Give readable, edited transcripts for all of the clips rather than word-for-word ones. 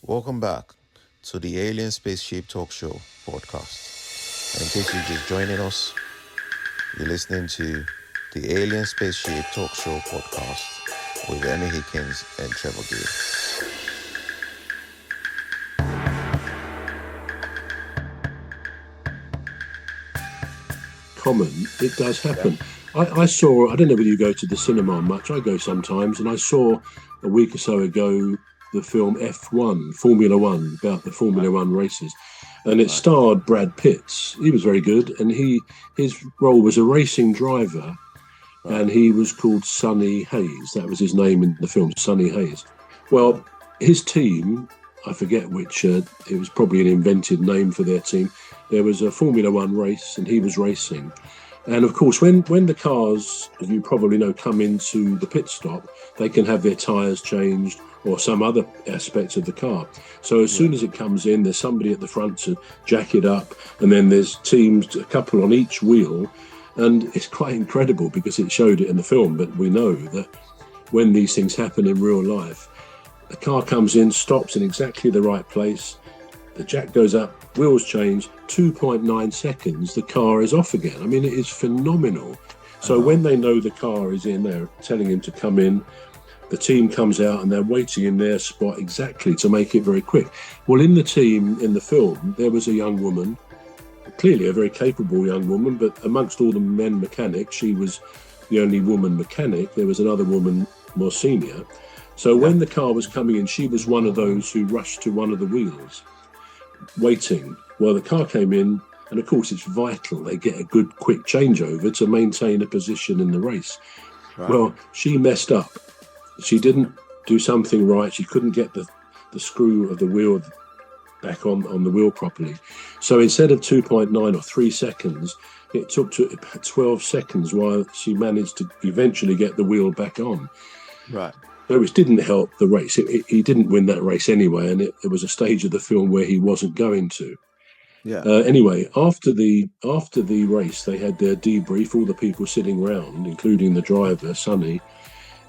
Welcome back to the Alien Spaceship Talk Show podcast. And in case you're just joining us, you're listening to the Alien Spaceship Talk Show podcast with Emmy, Hikins, and Trevor. Common, it does happen. I saw, I don't know whether you go to the cinema much, I go sometimes, and I saw a week or so ago the film F1, Formula One, about the Formula One races. And it starred Brad Pitt. He was very good, and his role was a racing driver, and he was called Sonny Hayes. That was his name in the film, Sonny Hayes. Well, his team, I forget which, it was probably an invented name for their team. There was a Formula One race, and he was racing. And of course, when the cars, as you probably know, come into the pit stop, they can have their tyres changed or some other aspects of the car. So as soon as it comes in, there's somebody at the front to jack it up, and then there's teams, a couple on each wheel. And it's quite incredible because it showed it in the film, but we know that when these things happen in real life, the car comes in, stops in exactly the right place, the jack goes up, wheels change, 2.9 seconds, the car is off again. I mean, it is phenomenal. So when they know the car is in, they're telling him to come in, the team comes out and they're waiting in their spot exactly to make it very quick. Well, in the team, in the film, there was a young woman, clearly a very capable young woman, but amongst all the men mechanics, she was the only woman mechanic. There was another woman more senior. So when the car was coming in, she was one of those who rushed to one of the wheels, waiting. Well, the car came in, and of course it's vital they get a good quick changeover to maintain a position in the race. Right. Well, she messed up. She didn't do something right. She couldn't get the screw of the wheel back on the wheel properly. So instead of 2.9 or 3 seconds, it took to about 12 seconds while she managed to eventually get the wheel back on. Right. So it didn't help the race. He didn't win that race anyway, and it was a stage of the film where he wasn't going to. Yeah. Anyway, after the race, they had their debrief, all the people sitting round, including the driver, Sonny,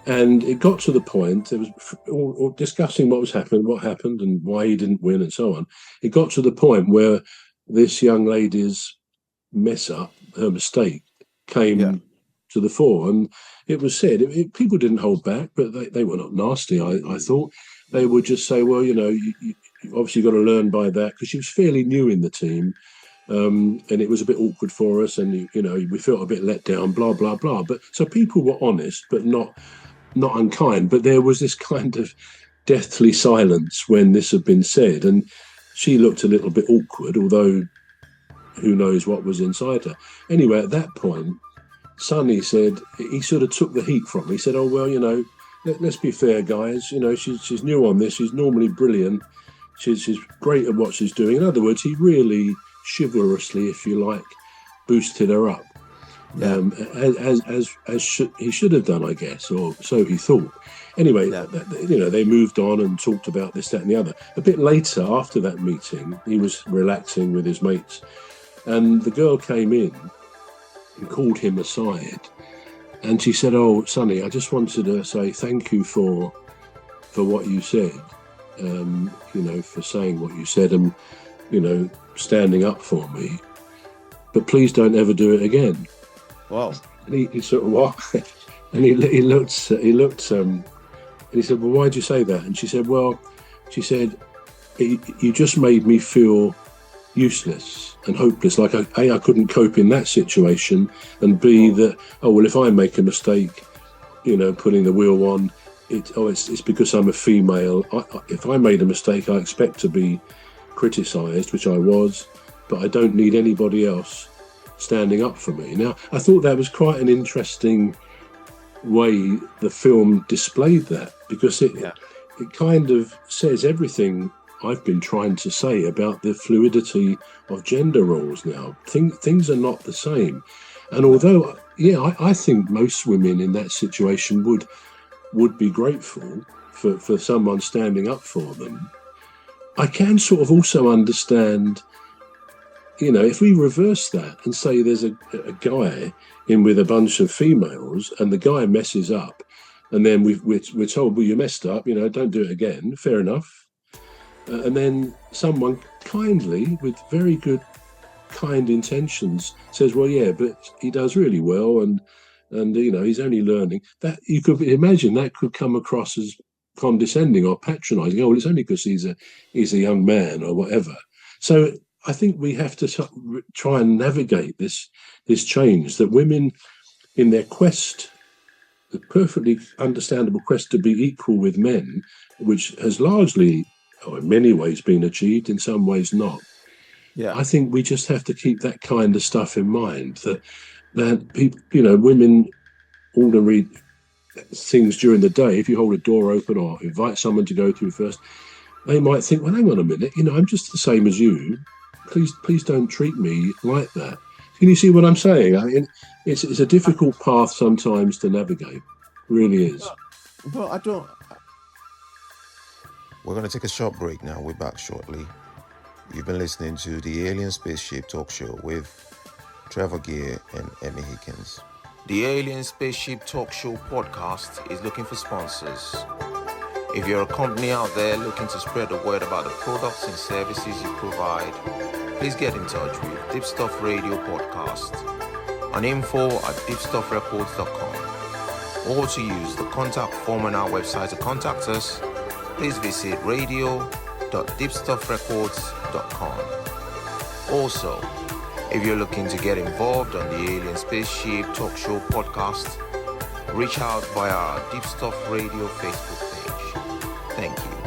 and it got to the point, it was all discussing what happened and why he didn't win and so on. It got to the point where this young lady's mess up, her mistake, came to the fore. And it was said, people didn't hold back, but they were not nasty, I thought. They would just say, well, you obviously got to learn by that, because she was fairly new in the team. And it was a bit awkward for us, and we felt a bit let down, blah, blah, blah. But so people were honest, but not unkind. But there was this kind of deathly silence when this had been said, and she looked a little bit awkward, although who knows what was inside her. Anyway, at that point, Sonny said, he sort of took the heat from me. He said, oh, well, let's be fair, guys. She's new on this. She's normally brilliant. She's great at what she's doing. In other words, he really chivalrously, if you like, boosted her up. As he should have done, I guess, or so he thought. Anyway, they moved on and talked about this, that, and the other. A bit later, after that meeting, he was relaxing with his mates, and the girl came in and called him aside, and she said, "Oh, Sonny, I just wanted to say thank you for what you said. For saying what you said and standing up for me. But please don't ever do it again." Wow. And he sort of what? And he looked, and he said, "Well, why'd you say that?" And she said, "You just made me feel useless and hopeless. Like I couldn't cope in that situation, and B, that if I make a mistake, putting the wheel on, it's because I'm a female. If I made a mistake, I expect to be criticised, which I was, but I don't need anybody else standing up for me." Now, I thought that was quite an interesting way the film displayed that, because it kind of says everything I've been trying to say about the fluidity of gender roles now. Things are not the same. And although, I think most women in that situation would be grateful for someone standing up for them, I can sort of also understand, if we reverse that and say there's a guy in with a bunch of females and the guy messes up, and then we're told, well, you messed up, don't do it again. Fair enough. And then someone kindly, with very good, kind intentions, says, "Well, yeah, but he does really well, and he's only learning." That you could imagine that could come across as condescending or patronising. Oh, well, it's only because he's a young man or whatever. So I think we have to try and navigate this change that women, in their quest, the perfectly understandable quest to be equal with men, which has largely, or in many ways, been achieved, in some ways not. Yeah. I think we just have to keep that kind of stuff in mind, that people, women, ordinary things during the day, if you hold a door open or invite someone to go through first, they might think, well, hang on a minute, I'm just the same as you. Please don't treat me like that. Can you see what I'm saying? I mean, it's a difficult path sometimes to navigate. It really is. But I don't. We're going to take a short break now. We're back shortly. You've been listening to the Alien Spaceship Talk Show with Trevor Gear and Emmy Hikins. The Alien Spaceship Talk Show podcast is looking for sponsors. If you're a company out there looking to spread the word about the products and services you provide, please get in touch with Deepstuff Radio Podcast on info@deepstuffrecords.com, or to use the contact form on our website to contact us, please visit radio.deepstuffrecords.com. Also, if you're looking to get involved on the Alien Spaceship Talk Show podcast, reach out via our Deepstuff Radio Facebook page. Thank you.